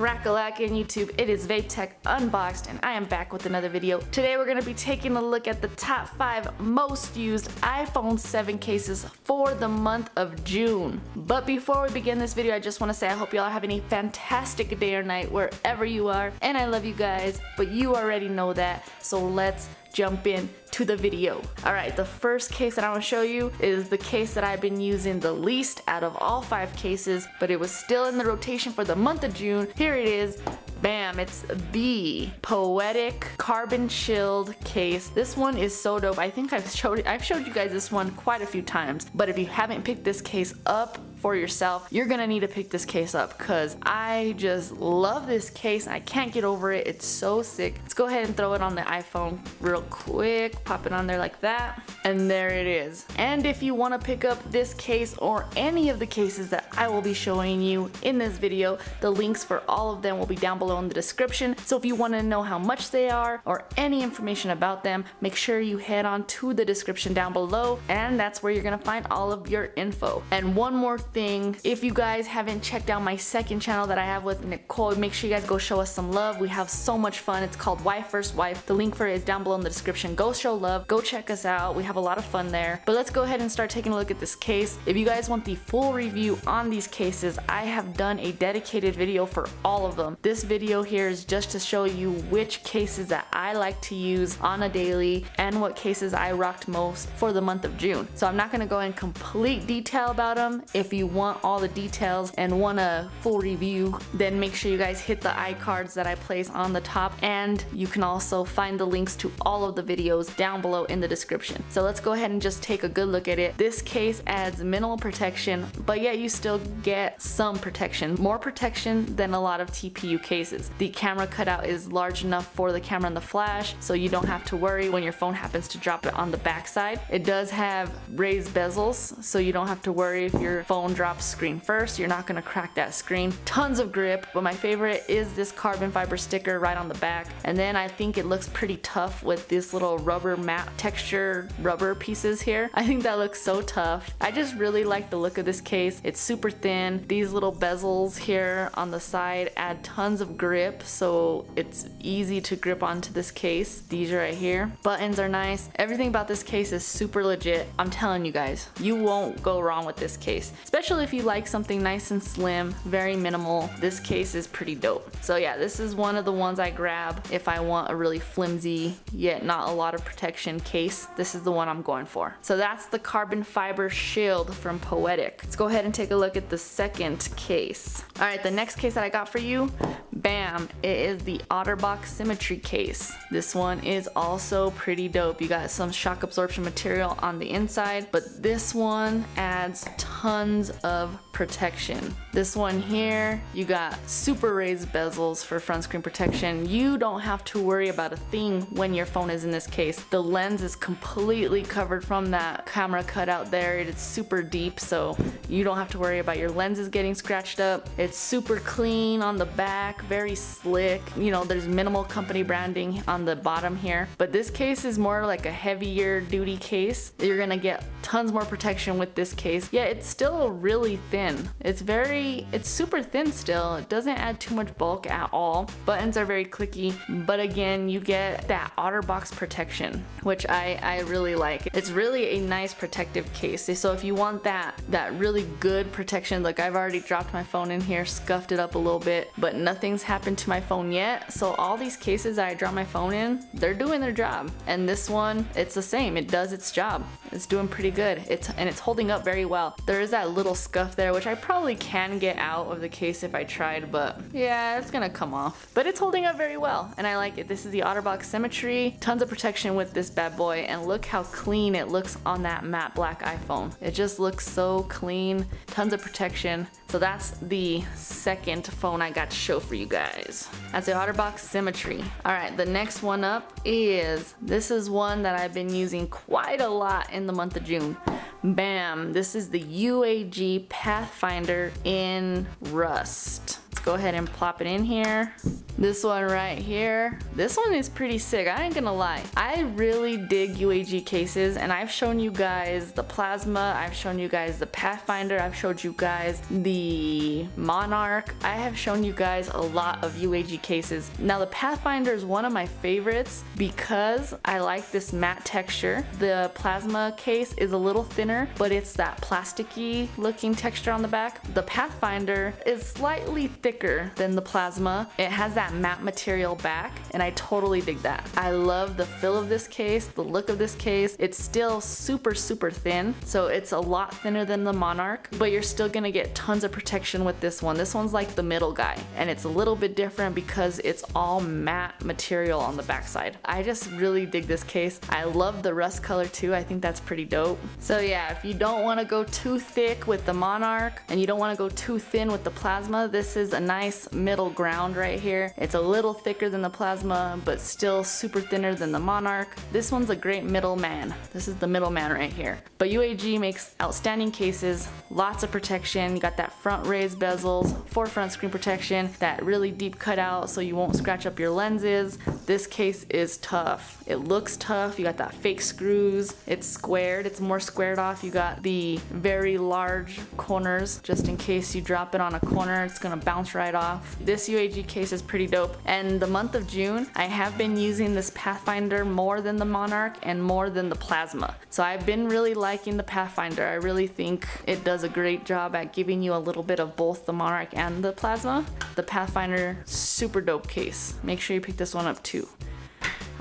Crack-a-lack in YouTube? It is Vape Tech Unboxed and I am back with another video. Today we're going to be taking a look at the top 5 most used iPhone 7 cases for the month of June. But before we begin this video, I just want to say I hope y'all are having a fantastic day or night wherever you are, and I love you guys, but you already know that, so let's jump in to the video. Alright, the first case that I want to show you is the case that I've been using the least out of all 5 cases, but it was still in the rotation for the month of June. Here it is. Bam, it's the Poetic Carbon Shield case. This one is so dope. I think I've showed you guys this one quite a few times, but if you haven't picked this case up for yourself, you're gonna need to pick this case up because I just love this case. I can't get over it. It's so sick. Let's go ahead and throw it on the iPhone real quick. Pop it on there like that, and there it is. And if you want to pick up this case or any of the cases that I will be showing you in this video, the links for all of them will be down below in the description. So if you want to know how much they are or any information about them, make sure you head on to the description down below, and that's where you're gonna find all of your info. And one more thing, if you guys haven't checked out my second channel that I have with Nicole, make sure you guys go show us some love. We have so much fun. It's called Wife First Wife. The link for it is down below in the description. Go show love, go check us out. We have a lot of fun there. But let's go ahead and start taking a look at this case. If you guys want the full review on these cases, I have done a dedicated video for all of them. This video here is just to show you which cases that I like to use on a daily and what cases I rocked most for the month of June. So I'm not going to go in complete detail about them. If you want all the details and want a full review, then make sure you guys hit the iCards that I place on the top, and you can also find the links to all of the videos down below in the description. So let's go ahead and just take a good look at it. This case adds minimal protection, but yet you still get some protection. More protection than a lot of TPU cases. The camera cutout is large enough for the camera and the flash, so you don't have to worry when your phone happens to drop it on the back side. It does have raised bezels, so you don't have to worry if your phone drops screen first. You're not gonna crack that screen. Tons of grip, but my favorite is this carbon fiber sticker right on the back. And then I think it looks pretty tough with this little rubber matte texture rubber pieces here. I think that looks so tough. I just really like the look of this case. It's super thin. These little bezels here on the side add tons of grip, so it's easy to grip onto this case. These are right here. Buttons are nice. Everything about this case is super legit. I'm telling you guys, you won't go wrong with this case. Especially if you like something nice and slim, very minimal. This case is pretty dope. So yeah, this is one of the ones I grab if I want a really flimsy yet not a lot of protection case. This is the one I'm going for. So that's the Carbon Fiber Shield from Poetic. Let's go ahead and take a look at the second case. Alright, the next case that I got for you, bam, it is the OtterBox Symmetry case. This one is also pretty dope. You got some shock absorption material on the inside, but this one adds tons of protection. This one here, you got super raised bezels for front screen protection. You don't have to worry about a thing when your phone is in this case. The lens is completely covered from that camera cutout there. It is super deep, so you don't have to worry about your lenses getting scratched up. It's super clean on the back, very slick. You know, there's minimal company branding on the bottom here, but this case is more like a heavier duty case. You're gonna get tons more protection with this case. Yeah, it's still really thin. It's super thin still. It doesn't add too much bulk at all. Buttons are very clicky, but again, you get that OtterBox protection, which I really like. It's really a nice protective case. So if you want that really good protection, like I've already dropped my phone in here, scuffed it up a little bit, but nothing's happened to my phone yet. So all these cases that I drop my phone in, they're doing their job. And this one, it's the same. It does its job. It's doing pretty good. And it's holding up very well. There is that little scuff there, which I probably can get out of the case if I tried, but yeah, it's gonna come off. But it's holding up very well, and I like it. This is the OtterBox Symmetry. Tons of protection with this bad boy, and look how clean it looks on that matte black iPhone. It just looks so clean. Tons of protection. So that's the second phone I got to show for you guys. That's the OtterBox Symmetry. Alright, the next one up is, this is one that I've been using quite a lot in the month of June. Bam, this is the UAG Pathfinder in Rust. Let's go ahead and plop it in here. This one right here, this one is pretty sick, I ain't gonna lie. I really dig UAG cases, and I've shown you guys the Plasma, I've shown you guys the Pathfinder, I've showed you guys the Monarch. I have shown you guys a lot of UAG cases. Now the Pathfinder is one of my favorites because I like this matte texture. The Plasma case is a little thinner, but it's that plasticky looking texture on the back. The Pathfinder is slightly thicker than the Plasma. It has that matte material back, and I totally dig that. I love the feel of this case, the look of this case. It's still super thin, so it's a lot thinner than the Monarch, but you're still gonna get tons of protection with this one. This one's like the middle guy, and it's a little bit different because it's all matte material on the backside. I just really dig this case. I love the rust color too. I think that's pretty dope. So yeah, if you don't want to go too thick with the Monarch and you don't want to go too thin with the Plasma, this is a nice middle ground right here. It's a little thicker than the Plasma, but still super thinner than the Monarch. This one's a great middleman. This is the middleman right here. But UAG makes outstanding cases, lots of protection. You got that front raised bezels, forefront screen protection, that really deep cutout so you won't scratch up your lenses. This case is tough. It looks tough. You got that fake screws. It's squared. It's more squared off. You got the very large corners just in case you drop it on a corner. It's gonna bounce right off. This UAG case is pretty dope. And the month of June, I have been using this Pathfinder more than the Monarch and more than the Plasma. So I've been really liking the Pathfinder. I really think it does a great job at giving you a little bit of both the Monarch and the Plasma. The Pathfinder, super dope case. Make sure you pick this one up too.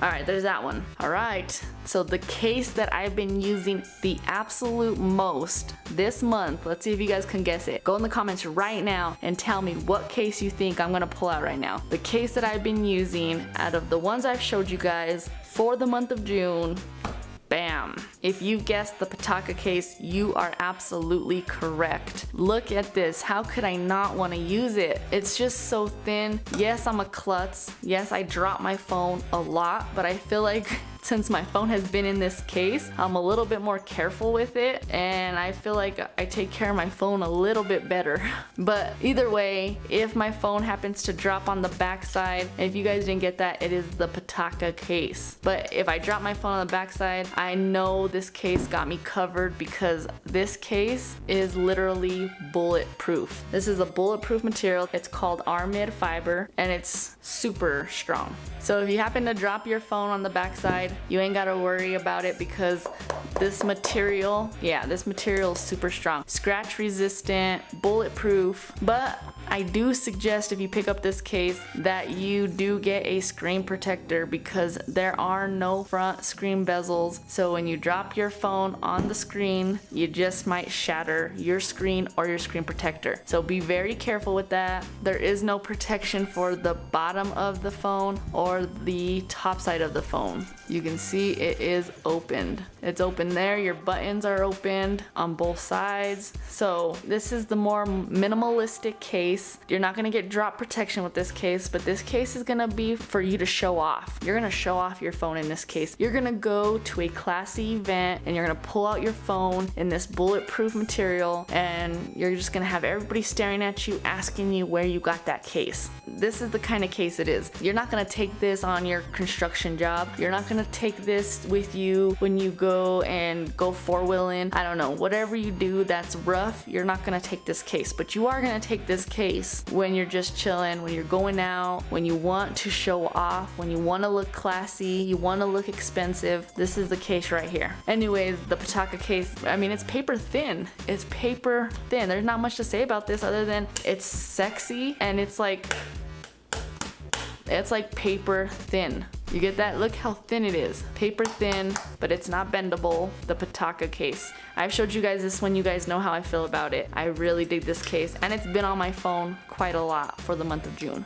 Alright, there's that one. Alright, so the case that I've been using the absolute most this month, let's see if you guys can guess it. Go in the comments right now and tell me what case you think I'm gonna pull out right now. The case that I've been using out of the ones I've showed you guys for the month of June, bam. If you guessed the Pitaka case, you are absolutely correct. Look at this. How could I not want to use it? It's just so thin. Yes, I'm a klutz. Yes, I drop my phone a lot, but I feel like since my phone has been in this case, I'm a little bit more careful with it, and I feel like I take care of my phone a little bit better. But either way, if my phone happens to drop on the backside, if you guys didn't get that, it is the Pitaka case. But if I drop my phone on the backside, I know this case got me covered because this case is literally bulletproof. This is a bulletproof material. It's called Armid fiber, and it's super strong. So if you happen to drop your phone on the backside, you ain't gotta worry about it because this material, yeah, this material is super strong. Scratch resistant, bulletproof, but I do suggest if you pick up this case that you do get a screen protector because there are no front screen bezels. So when you drop your phone on the screen, you just might shatter your screen or your screen protector. So be very careful with that. There is no protection for the bottom of the phone or the top side of the phone. You can see it is opened. It's open there. Your buttons are opened on both sides. So this is the more minimalistic case. You're not gonna get drop protection with this case, but this case is gonna be for you to show off. You're gonna show off your phone in this case. You're gonna go to a classy event and you're gonna pull out your phone in this bulletproof material, and you're just gonna have everybody staring at you asking you where you got that case. This is the kind of case it is. You're not gonna take this on your construction job. You're not gonna take this with you when you go and go four-wheeling. I don't know, whatever you do that's rough, you're not gonna take this case, but you are gonna take this case when you're just chilling, when you're going out, when you want to show off, when you want to look classy, you want to look expensive. This is the case right here. Anyways, the Pitaka case, I mean, it's paper thin. It's paper thin. There's not much to say about this other than it's sexy and it's like paper thin. You get that? Look how thin it is. Paper thin, but it's not bendable. The Pitaka case. I've showed you guys this one. You guys know how I feel about it. I really dig this case, and it's been on my phone quite a lot for the month of June.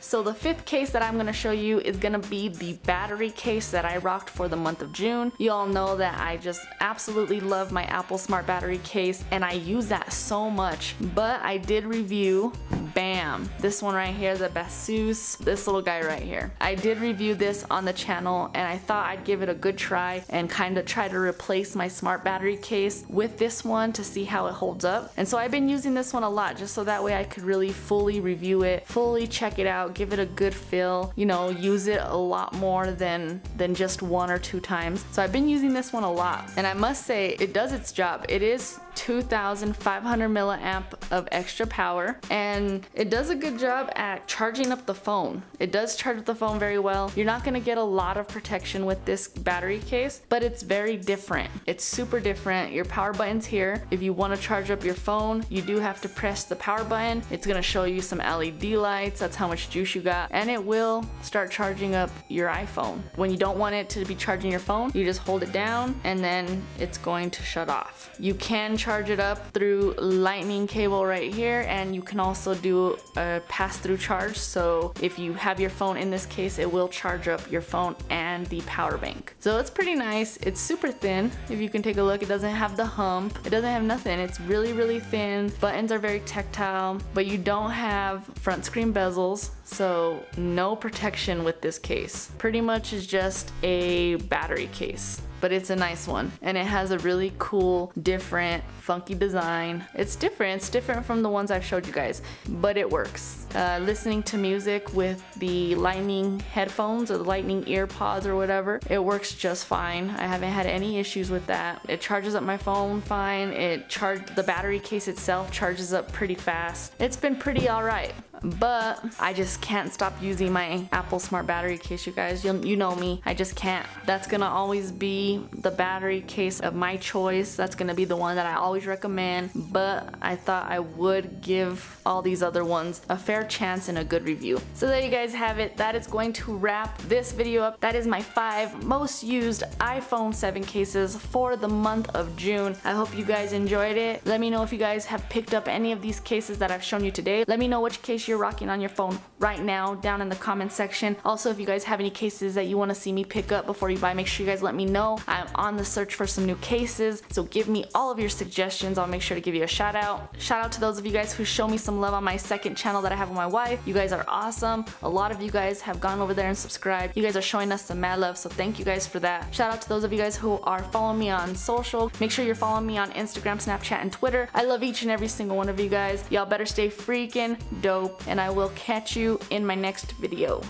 So the fifth case that I'm gonna show you is gonna be the battery case that I rocked for the month of June. You all know that I just absolutely love my Apple Smart Battery case, and I use that so much. But I did review bam. This one right here, the Baseus, this little guy right here. I did review this on the channel and I thought I'd give it a good try and kind of try to replace my smart battery case with this one to see how it holds up. And so I've been using this one a lot just so that way I could really fully review it, fully check it out, give it a good feel, you know, use it a lot more than just 1 or 2 times. So I've been using this one a lot and I must say it does its job. It is 2,500 milliamp of extra power and it does a good job at charging up the phone. It does charge up the phone very well. You're not going to get a lot of protection with this battery case, but it's very different. It's super different. Your power button's here. If you want to charge up your phone, you do have to press the power button. It's going to show you some LED lights. That's how much juice you got, and it will start charging up your iPhone. When you don't want it to be charging your phone, you just hold it down and then it's going to shut off. You can charge it up through lightning cable right here, and you can also do a pass-through charge. So if you have your phone in this case, it will charge up your phone and the power bank. So it's pretty nice. It's super thin. If you can take a look, it doesn't have the hump. It doesn't have nothing. It's really, really thin. Buttons are very tactile, but you don't have front screen bezels, so no protection with this case. Pretty much is just a battery case. But it's a nice one and it has a really cool, different, funky design. It's different from the ones I've showed you guys, but it works. Listening to music with the lightning headphones or the lightning ear pods or whatever, it works just fine. I haven't had any issues with that. It charges up my phone fine. The battery case itself charges up pretty fast. It's been pretty alright. But I just can't stop using my Apple Smart battery case, you guys. You know me, I just can't. That's gonna always be the battery case of my choice. That's gonna be the one that I always recommend, but I thought I would give all these other ones a fair chance and a good review. So there you guys have it. That is going to wrap this video up. That is my 5 most used iPhone 7 cases for the month of June. I hope you guys enjoyed it. Let me know if you guys have picked up any of these cases that I've shown you today. Let me know which case you're rocking on your phone right now down in the comment section. Also, if you guys have any cases that you want to see me pick up before you buy, make sure you guys let me know. I'm on the search for some new cases, so give me all of your suggestions. I'll make sure to give you a shout out. Shout out to those of you guys who show me some love on my second channel that I have with my wife. You guys are awesome. A lot of you guys have gone over there and subscribed. You guys are showing us some mad love, so thank you guys for that. Shout out to those of you guys who are following me on social. Make sure you're following me on Instagram, Snapchat, and Twitter. I love each and every single one of you guys. Y'all better stay freaking dope, and I will catch you in my next video.